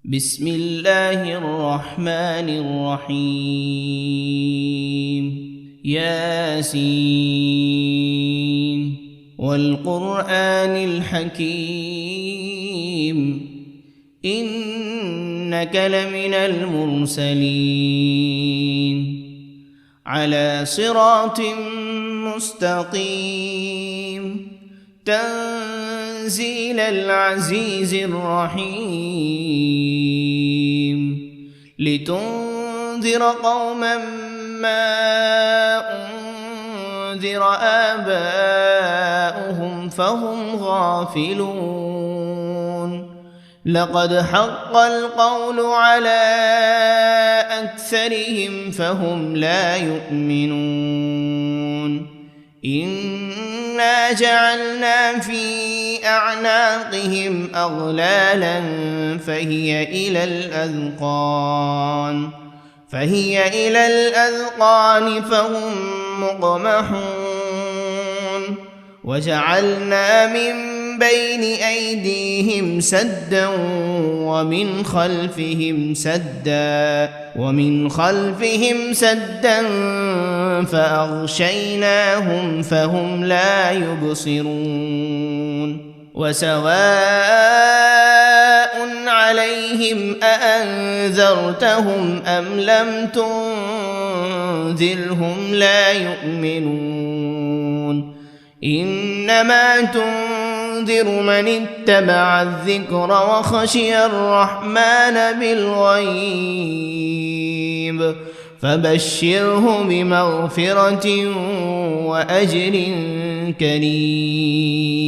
بسم الله الرحمن الرحيم ياسين والقرآن الحكيم إنك لمن المرسلين على صراط مستقيم تنزيل العزيز الرحيم لتنذر قوما ما أنذر آباؤهم فهم غافلون لقد حق القول على أكثرهم فهم لا يؤمنون إنا جعلنا في أعناقهم أغلالا فهي إلى الأذقان فهم مقمحون وجعلنا من بين أيديهم سدا ومن خلفهم سدا فأغشيناهم فهم لا يبصرون وسواء عليهم أأنذرتهم أم لم تنذرهم لا يؤمنون إنما تنذر من اتبع الذكر وخشي الرحمن بالغيب فبشره بمغفرة وأجر كريم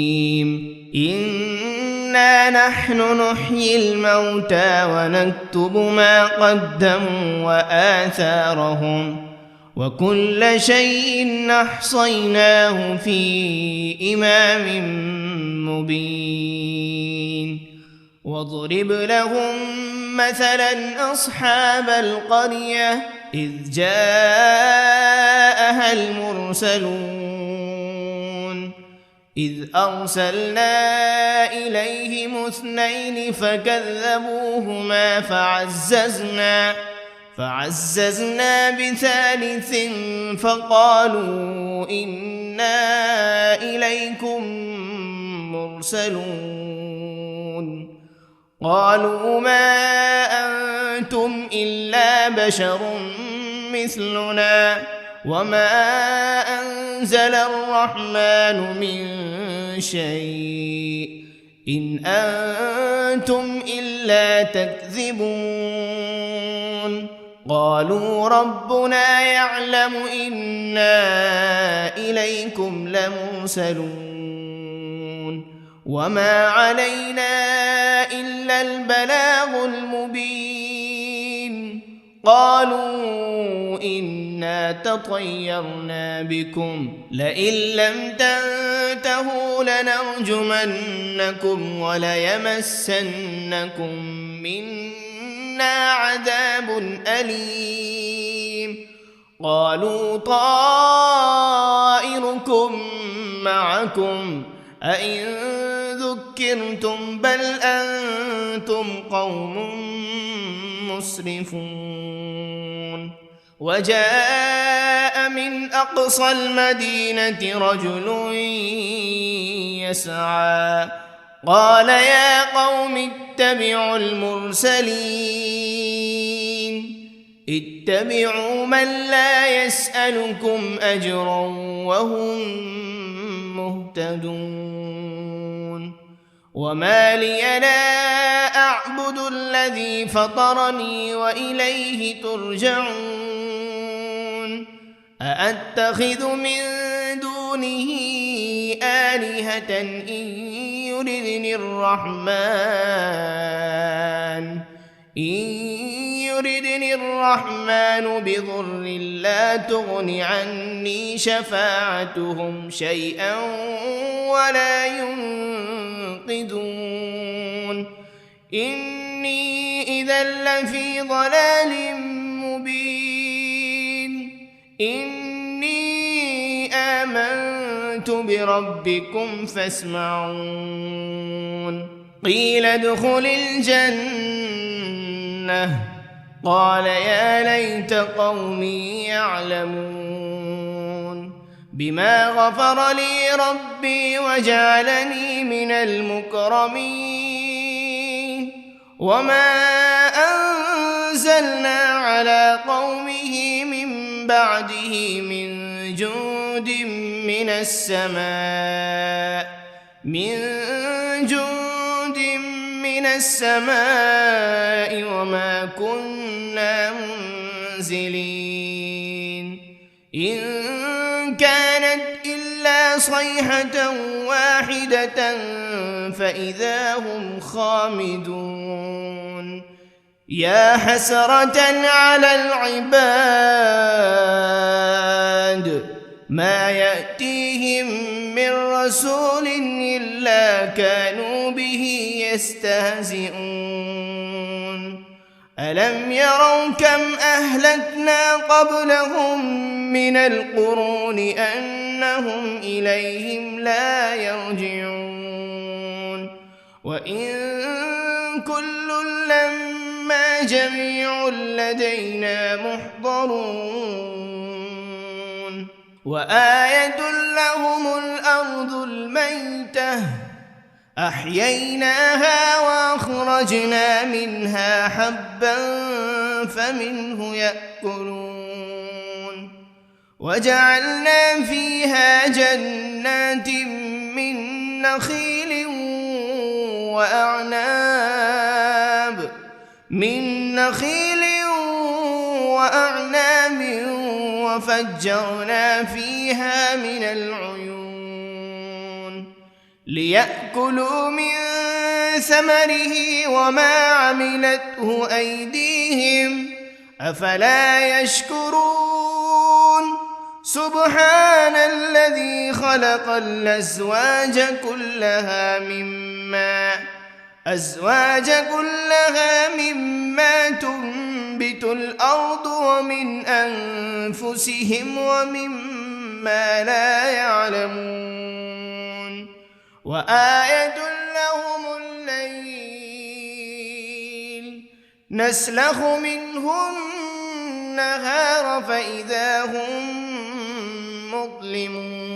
إنا نحن نحيي الموتى ونكتب ما قدموا وآثارهم وكل شيء أحصيناه في إمام مبين واضرب لهم مثلا أصحاب القرية إذ جاءها المرسلون إذ أرسلنا إليهم 2 فكذبوهما فعززنا ب3 فقالوا إنا إليكم مرسلون قالوا ما أنتم إلا بشر مثلنا وما أنزل الرحمن من شيء إن أنتم إلا تكذبون قالوا ربنا يعلم إنا إليكم لمرسلون وما علينا إلا البلاغ المبين قالوا إنا تطيرنا بكم لئن لم تنتهوا لنرجمنكم وليمسنكم منا عذاب أليم قالوا طائركم معكم أئن ذكرتم بل أنتم قوم مسرفون وجاء من أقصى المدينة رجل يسعى قال يا قوم اتبعوا المرسلين اتبعوا من لا يسألكم أجرا وهم مهتدون وما لي لا أعبد الذي فطرني وإليه ترجعون أأتخذ من دونه آلهة إن يردني الرحمن بضر لا تغن عني شفاعتهم شيئا ولا ينقذون إني إذا لفي ضلال مبين إني آمنت بربكم فاسمعون قيل ادخل الجنة لأغوينه قال يا ليت قومي يعلمون بما غفر لي ربي وجعلني من المكرمين وما أنزلنا على قومه من بعده من جند من السماء وما كنا منزلين إن كانت إلا صيحة واحدة فإذا هم خامدون يا حسرة على العباد ما يأتيهم من رسول إلا كانوا به يستهزئون ألم يروا كم أهلكنا قبلهم من القرون أنهم إليهم لا يرجعون وإن كل لما جميع لدينا محضرون وآية لهم الأرض الميتة أحييناها وأخرجنا منها حبا فمنه يأكلون وجعلنا فيها جنات من نخيل وأعناب وفجرنا فيها من العيون ليأكلوا من ثمره وما عملته أيديهم أفلا يشكرون سبحان الذي خلق الأزواج كلها مما تنبت الأرض ومن أنفسهم ومما لا يعلمون وآية لهم الليل نسلخ منه النهار فإذا هم مظلمون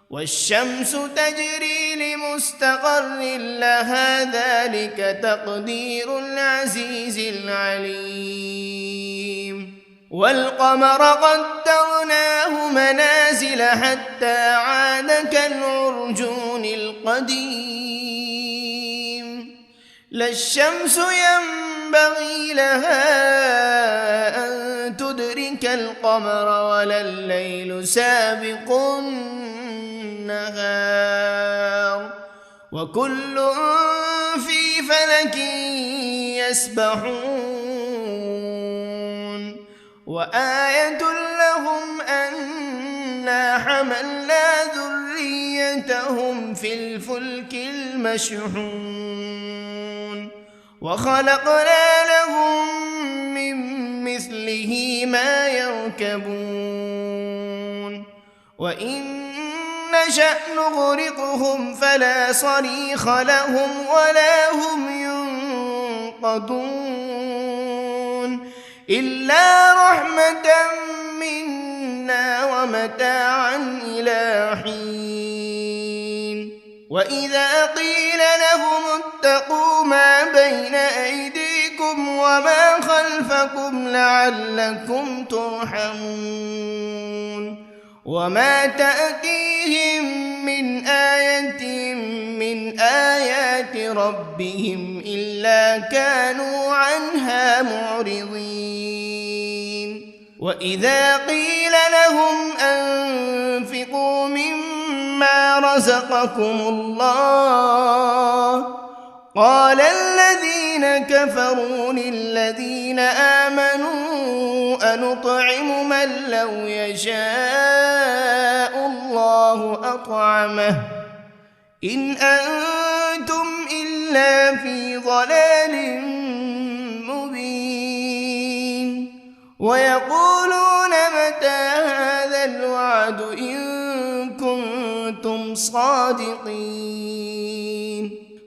والشمس تجري لمستقر لها ذلك تقدير العزيز العليم والقمر قدرناه منازل حتى عاد كالعرجون القديم لا الشمس ينبغي لها أن تدرك القمر ولا الليل سابق النهار وكل في فلك يسبحون وآية لهم أنا حملنا ذريتهم في الفلك المشحون وخلقنا لهم من مثله ما يركبون وإن نشأ نغرقهم فلا صريخ لهم ولا هم ينقذون إلا رحمة منا ومتاعا إلى حين وإذا قيل لهم اتقوا ما بين أيديكم وما خلفكم لعلكم ترحمون وما تأتيهم من آية من آيات ربهم إلا كانوا عنها معرضين وإذا قيل لهم أنفقوا مما رزقكم الله قال الذين كفروا للذين آمنوا أنطعم من لو يشاء الله أطعمه إن أنتم إلا في ضلال مبين ويقولون متى هذا الوعد إن كنتم صادقين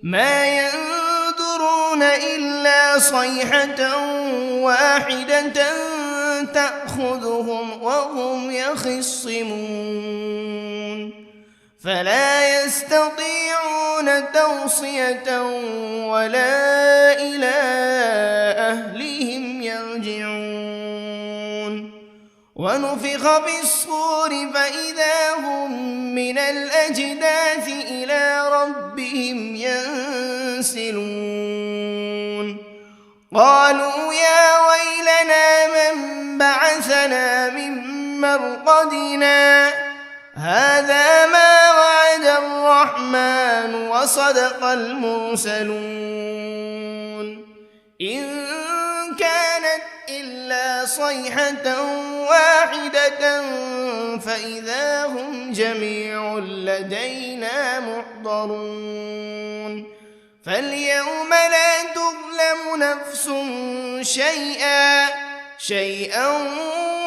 ما ينظرون إلا صيحة واحدة تأخذهم وهم يخصمون فلا يستطيعون توصية ولا إلى أهلهم يرجعون ونفخ في الصور فإذا هم من الأجداث إلى ربهم ينسلون قالوا يا ويلنا من بعثنا من مرقدنا هذا ما وعد الرحمن وصدق المرسلون إن كانت إلا صيحة واحدة فإذا هم جميع لدينا محضرون فاليوم لا تظلم نفس شيئا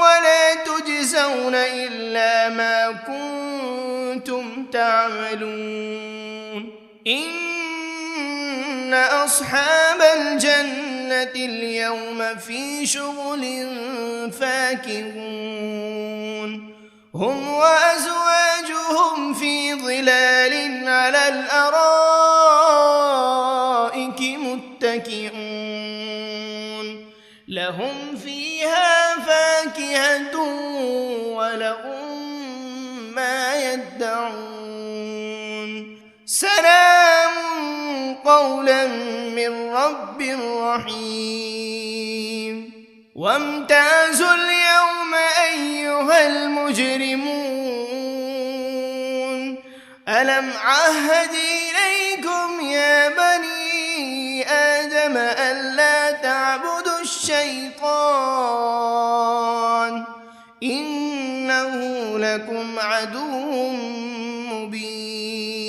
ولا تجزون إلا ما كنتم تعملون إن أصحاب الجنة اليوم في شغل فاكهون هم وأزواجهم في ظلال على الأرائك متكئون لهم فيها فاكهة ولهم ما يدعون سلام قولا من رب رحيم وامتازوا اليوم أيها المجرمون ألم عهد إليكم يا بني آدم ألا تعبدوا الشيطان إنه لكم عدو مبين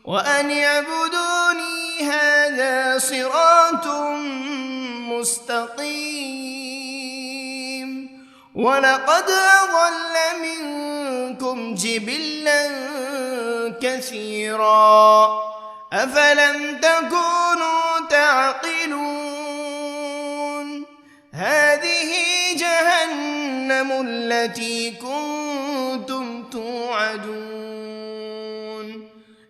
وأن اعبدوني هذا صراط مستقيم ولقد أضل منكم جبلا كثيرا أفلم تكونوا تعقلون هذه جهنم التي كنتم توعدون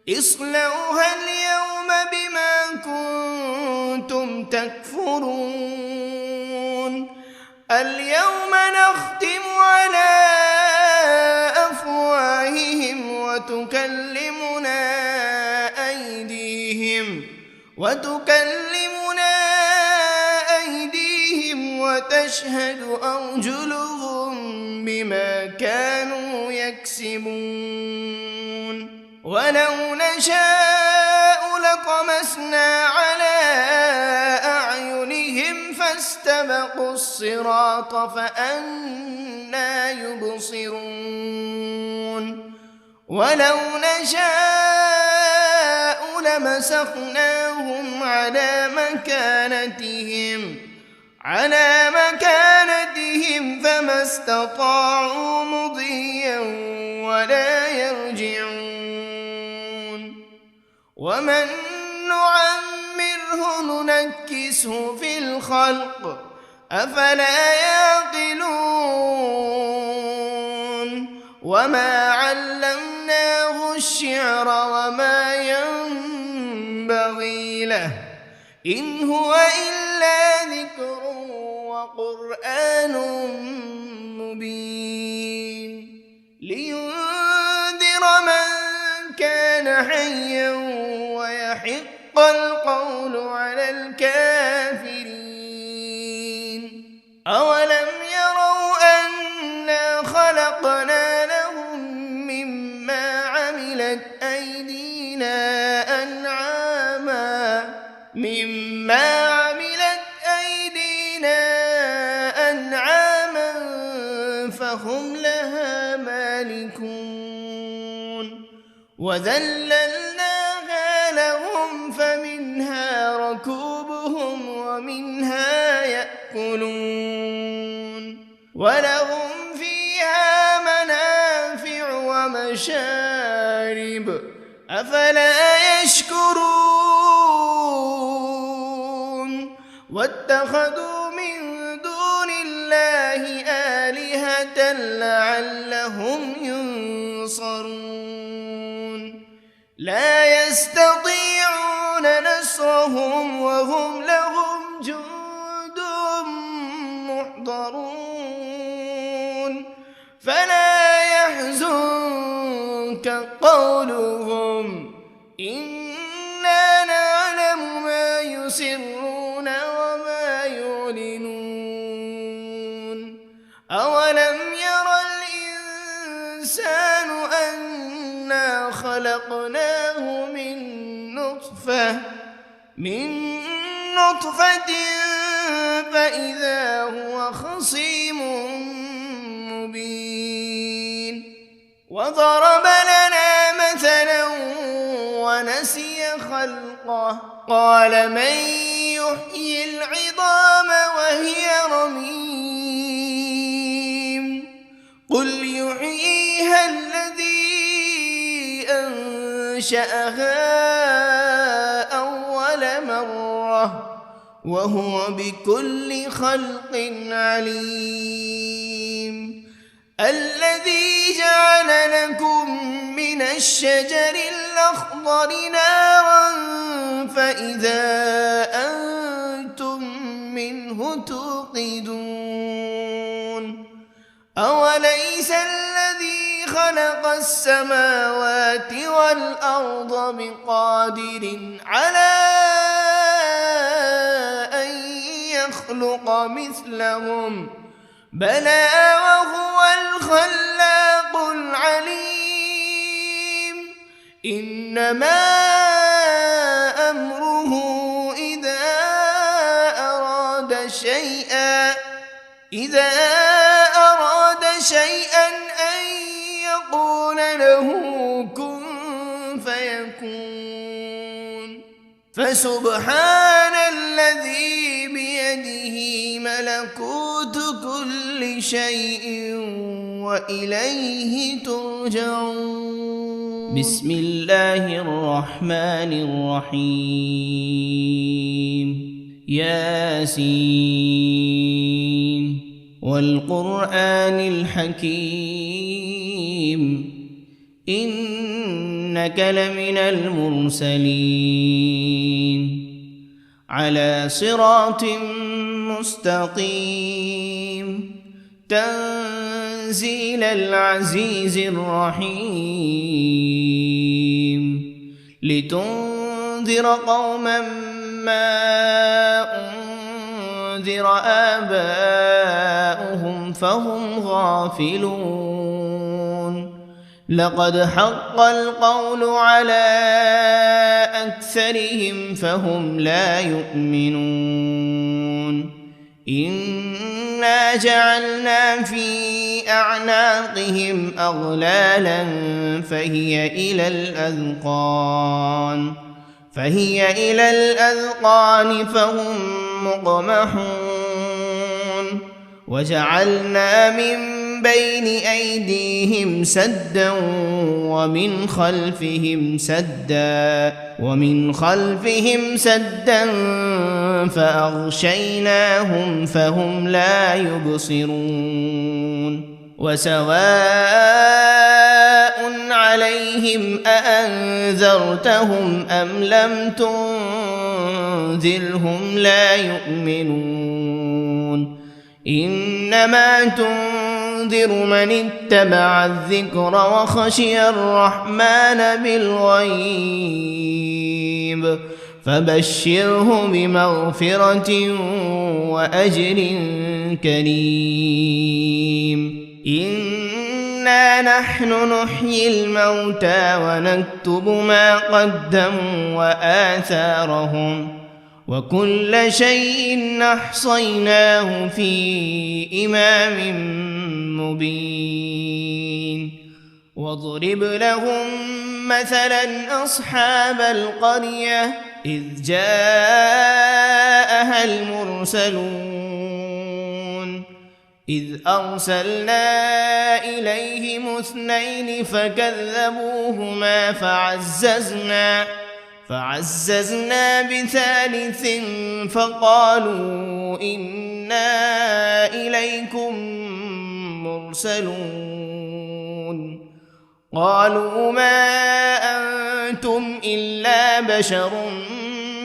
اصلوها اليوم بما كنتم تكفرون اليوم نختم على أفواههم وتكلمنا أيديهم وتشهد أرجلهم بما كانوا يكسبون ولو نشاء لطمسنا على أعينهم فاستبقوا الصراط فأنى يبصرون ولو نشاء لمسخناهم على مكانتهم فما استطاعوا مضيا ولا يرجعون ومن نعمره ننكسه في الخلق أفلا يعقلون وما علمناه الشعر وما ينبغي له إن هو إلا ذكر وقرآن مبين لينذر من كان حيا ويحق القول على الكافرين أولم يروا أنا خلقنا لهم مما عملت أيدينا أنعاما فهم لها مالكون وذللناها لهم فمنها ركوبهم ومنها يأكلون ولهم فيها منافع ومشارب أفلا يشكرون واتخذوا من دون الله آلهة لعلهم ينصرون لا يستطيعون نصرهم وهم لهم جند محضرون فلا يحزنك قولهم إنا نعلم ما يسرون وما يعلنون أولم ير الإنسان أنا خلقناه من نطفة فإذا هو خصيم مبين وضرب لنا مثلا ونسي خلقه قال من يحيي العظام وهي رميم قل يحييها الذي أنشأها أول مرة وهو بكل خلق عليم الذي جعل لكم من الشجر الأخضر نارا فإذا أنتم منه توقدون أوليس الذي خلق السماوات والأرض بقادر على أن يخلق مثلهم بلى وهو الخلاق العليم إنما أمره إذا أراد شيئا أن يقول له كن فيكون فسبحان الذي بيده ملكوت كل شيء وإليه ترجعون بسم الله الرحمن الرحيم ياسين والقرآن الحكيم إنك لمن المرسلين على صراط مستقيم تنزيل العزيز الرحيم لتنذر قوما ما أنذر آباؤهم فهم غافلون لقد حق القول على أكثرهم فهم لا يؤمنون إنا جعلنا في أعناقهم أغلالا فهي إلى الأذقان فهم مقمحون وجعلنا من بين أيديهم سدا ومن خلفهم سدا فأغشيناهم فهم لا يبصرون وسواء عليهم أأنذرتهم أم لم تنذرهم لا يؤمنون إنما تنذر من اتبع الذكر وخشي الرحمن بالغيب فبشره بمغفرة وأجر كريم إنا نحن نحيي الموتى ونكتب ما قدموا وآثارهم وكل شيء أحصيناه في إمام مبين واضرب لهم مثلا أصحاب القرية إذ جاءها المرسلون إذ أرسلنا إليهم 2 فكذبوهما فعززنا بثالث فقالوا إنا إليكم مرسلون قالوا ما أنتم إلا بشر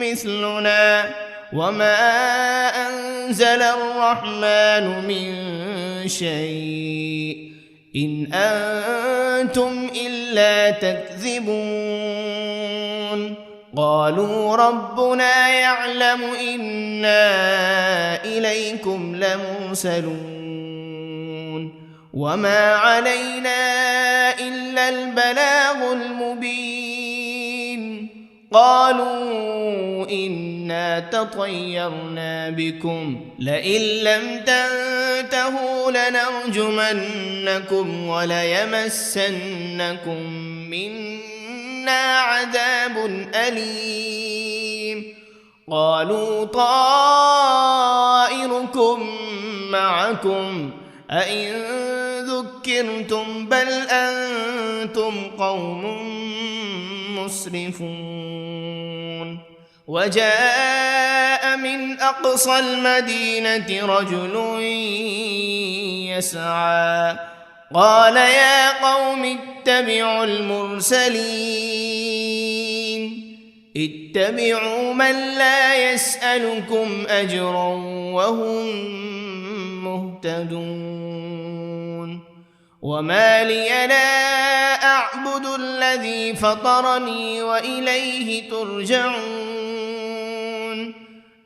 مثلنا وما أنزل الرحمن من شيء إن أنتم إلا تكذبون قالوا ربنا يعلم إنا إليكم لمرسلون وما علينا إلا البلاغ المبين قالوا إنا تطيرنا بكم لئن لم تنتهوا لنرجمنكم وليمسنكم منا عذاب أليم قالوا طائركم معكم أئن ذكرتم بل أنتم قوم مسرفون وجاء من أقصى المدينة رجل يسعى قال يا قوم اتبعوا المرسلين اتبعوا من لا يسألكم أجرا وهم مهتدون وما لي لا أعبد الذي فطرني وإليه ترجعون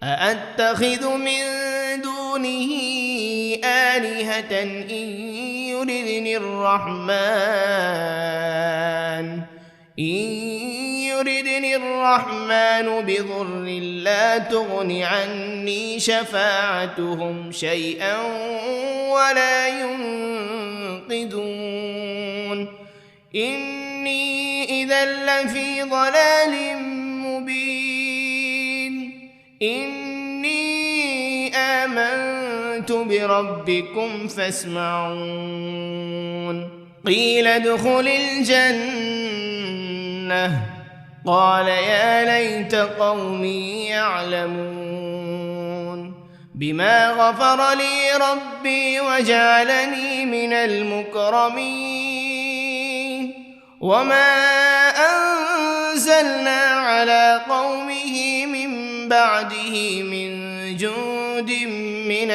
أأتخذ من دونه آلهة إن يردني الرحمن بضر لا تغن عني شفاعتهم شيئا ولا ينقذون إني إذا لفي ضلال مبين إني آمنت بربكم فاسمعون قيل ادخل الجنة قال يا ليت قومي يعلمون بما غفر لي ربي وجعلني من المكرمين وما أنزلنا على قومه من بعده من جند من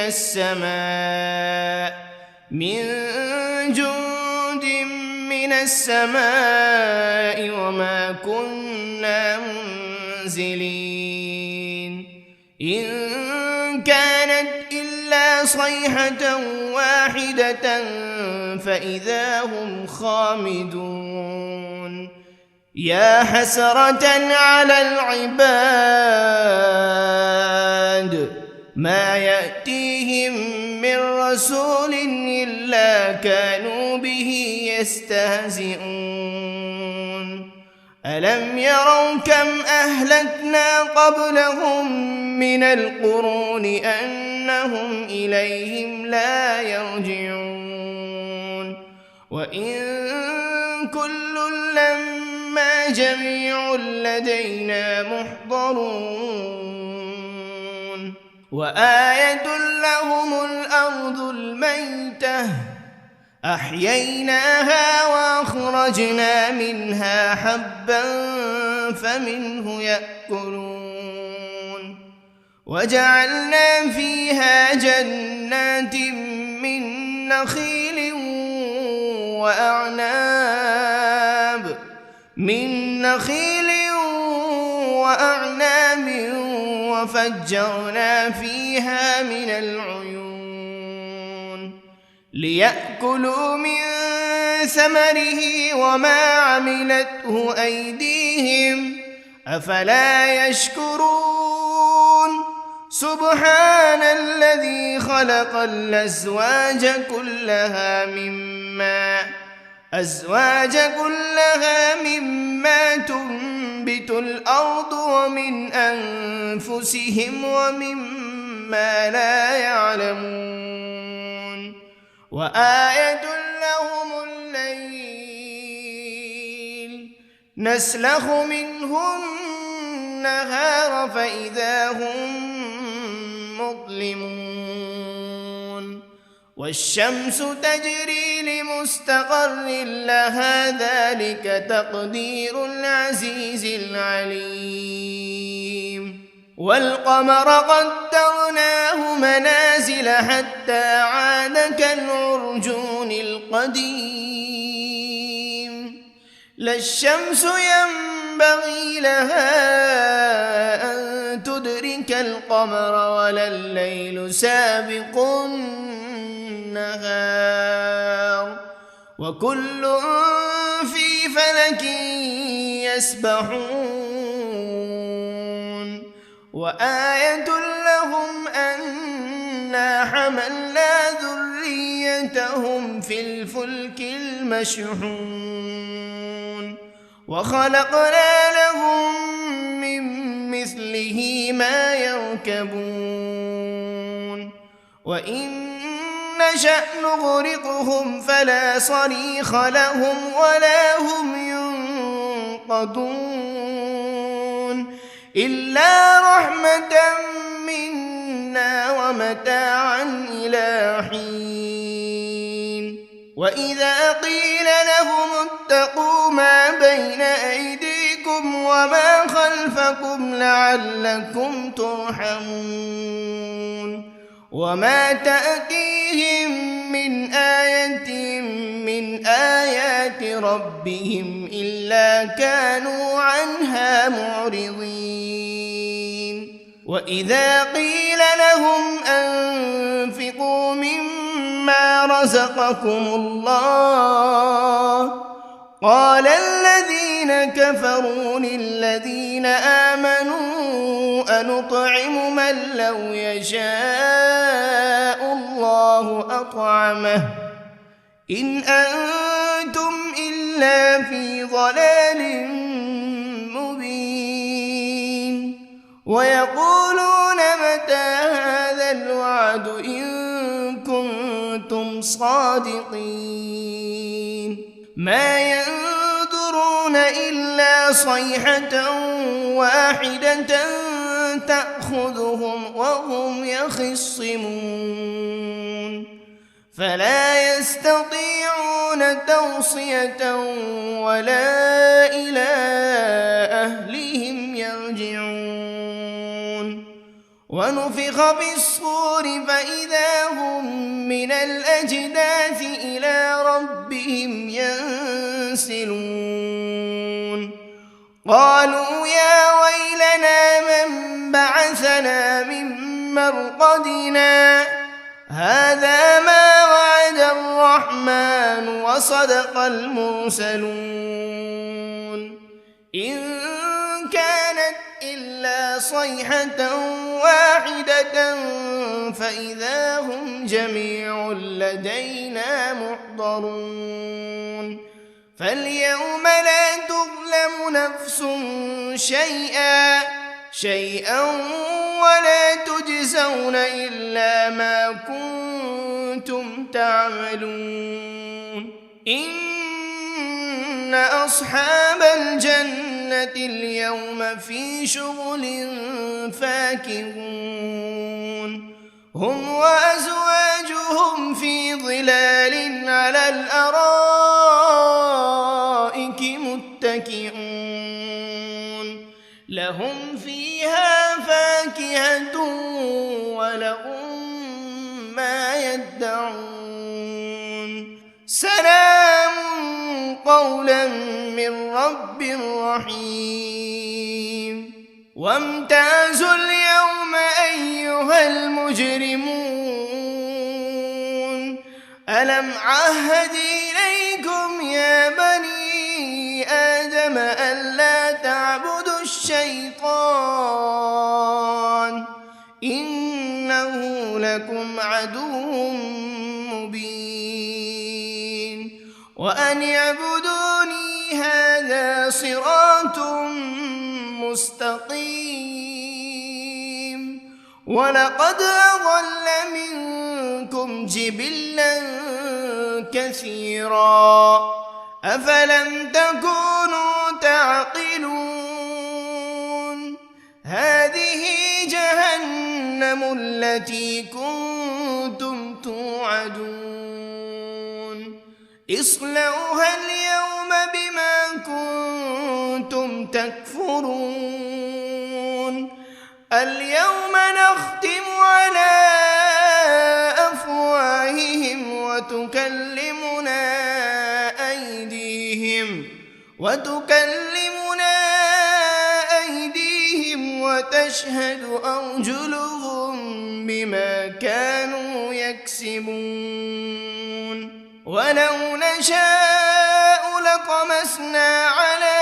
السماء وما كنا منزلين إن كانت إلا صيحة واحدة فإذا هم خامدون يا حسرة على العباد ما يأتيهم من رسول إلا كانوا به يستهزئون ألم يروا كم أهلكنا قبلهم من القرون أنهم إليهم لا يرجعون وإن كل لما جميع لدينا محضرون وآية لهم الأرض الميتة أحييناها وأخرجنا منها حبا فمنه يأكلون وجعلنا فيها جنات من نخيل وأعناب وفجرنا فيها من العيون ليأكلوا من ثمره وما عملته أيديهم أفلا يشكرون سبحان الذي خلق الأزواج كلها مما تنبت الأرض ومن أنفسهم ومما لا يعلمون وآية لهم الليل نسلخ منه النهار فإذا هم مظلمون والشمس تجري لمستقر لها ذلك تقدير العزيز العليم والقمر قدرناه منازل حتى عاد كالعرجون القديم لا الشمس ينبغي لها أن تدرك القمر ولا الليل سابق النهار وكل في فلك يسبحون وآية لهم أنا حملنا ذريتهم في الفلك المشحون وخلقنا لهم من مثله ما يركبون وإن نشأ نغرقهم فلا صريخ لهم ولا هم ينقذون إلا رحمة منا ومتاعا إلى حين وإذا قيل لهم اتقوا ما بين أيديكم وما خلفكم لعلكم ترحمون وما تأتيهم من آية من آيات ربهم إلا كانوا عنها معرضين وإذا قيل لهم أنفقوا مما رزقكم الله قال الذين كفروا للذين آمنوا أنطعم من لو يشاء الله أطعمه إن أنتم إلا في ضلال مبين ويقولون متى هذا الوعد إن كنتم صادقين ما ينظرون إلا صيحة واحدة تأخذهم وهم يخصمون فلا يستطيعون توصية ولا إلى أهلهم يرجعون ونفخ بالصور فإذا هم من الأجداث إلى ربهم ينسلون قالوا يا ويلنا من بعثنا من مرقدنا هذا ما وعد الرحمن وصدق المرسلون إن كانت إلا صيحة واحدة فإذا هم جميع لدينا محضرون فاليوم لا تظلم نفس شيئا ولا تجزون إلا ما كنتم تعملون إن أصحاب الجنة اليوم في شغل فاكهون هم وأزواجهم في ظلال على الأرائك متكئون لهم فيها فاكهة ولهم ما يدعون سلام قولا من رب رحيم وامتازوا اليوم أيها المجرمون ألم عهد إليكم يا بني آدم ألا تعبدوا الشيطان إنه لكم عدو مبين وأن اعبدوني هذا صراط مستقيم ولقد أضل منكم جبلا كثيرا أفلم تكونوا تعقلون جهنم التي كنتم توعدون اصلوها اليوم بما كنتم تكفرون اليوم نختم على أفواههم وتكلمنا أيديهم وتشهد أرجلهم بما كانوا يكسبون ولو نشاء لطمسنا على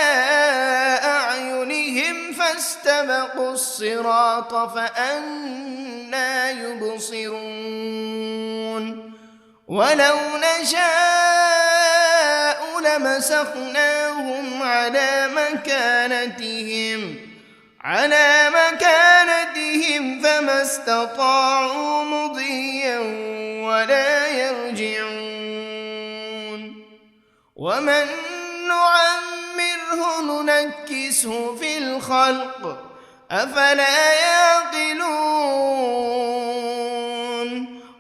أعينهم فاستبقوا الصراط فأنى يبصرون ولو نشاء لمسخناهم على مكانتهم فما استطاعوا مضيا ولا يرجعون ومن نعمره ننكسه في الخلق أفلا يعقلون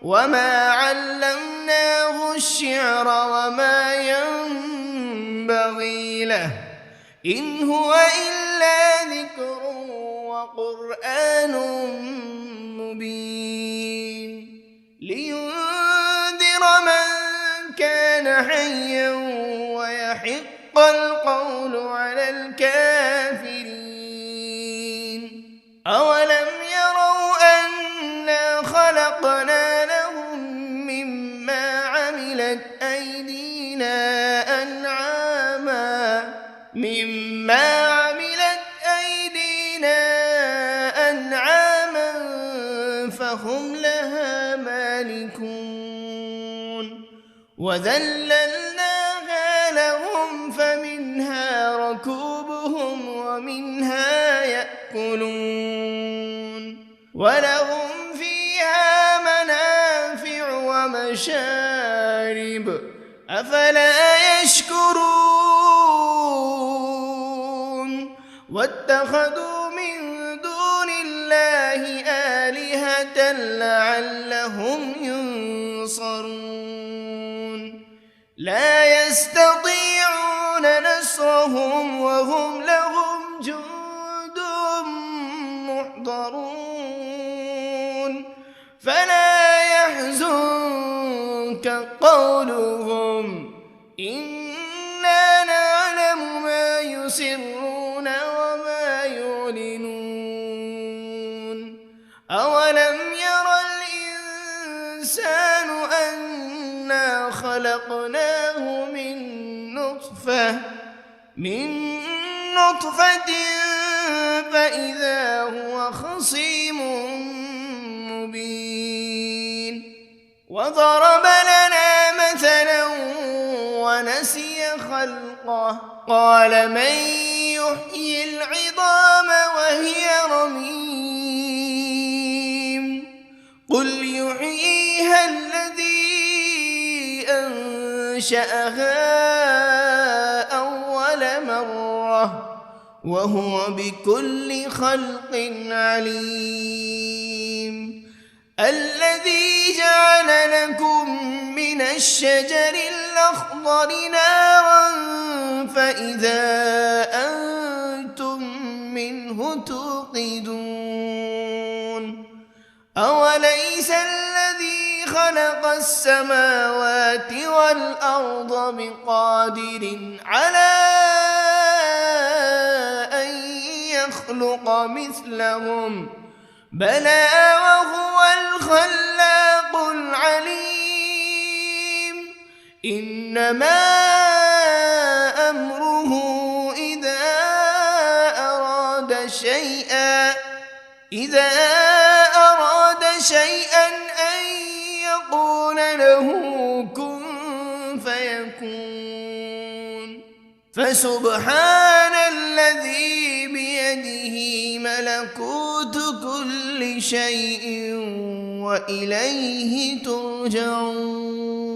وما علمناه الشعر وما ينبغي له إن هو إلا ذكر وقرآن مبين لينذر من كان حيا ويحق القول على الكافرين أولم يروا أنا خلقنا لهم مما عملت أيدينا أنعاما فهم لها مالكون وذللناها لهم فمنها ركوبهم ومنها يأكلون ولهم فيها منافع ومشارب أفلا يشكرون واتخذوا من دون الله آلهة لعلهم ينصرون لا يستطيعون نصرهم وهم لهم جند محضرون فلا يحزنك قولهم إنا نعلم ما يسرون وما يعلنون أولم ير الإنسان أنا خلقناه من نطفة فإذا هو خصيم مبين وضرب لنا مثلا ونسي خلقه قال من يحيي العظام وهي رميم قل يحييها الذي أنشأها أول مرة وهو بكل خلق عليم الذي جعل لكم من الشجر الأخضر نارا فإذا أنتم منه توقدون أوليس الذي خلق السماوات والأرض بقادر على أن يخلق مثلهم بلى وهو الخلاق العليم إنما أمره إذا أراد شيئا أن يقول له كن فيكون فسبحان الذي بيده ملكوت كل شيء وإليه ترجعون.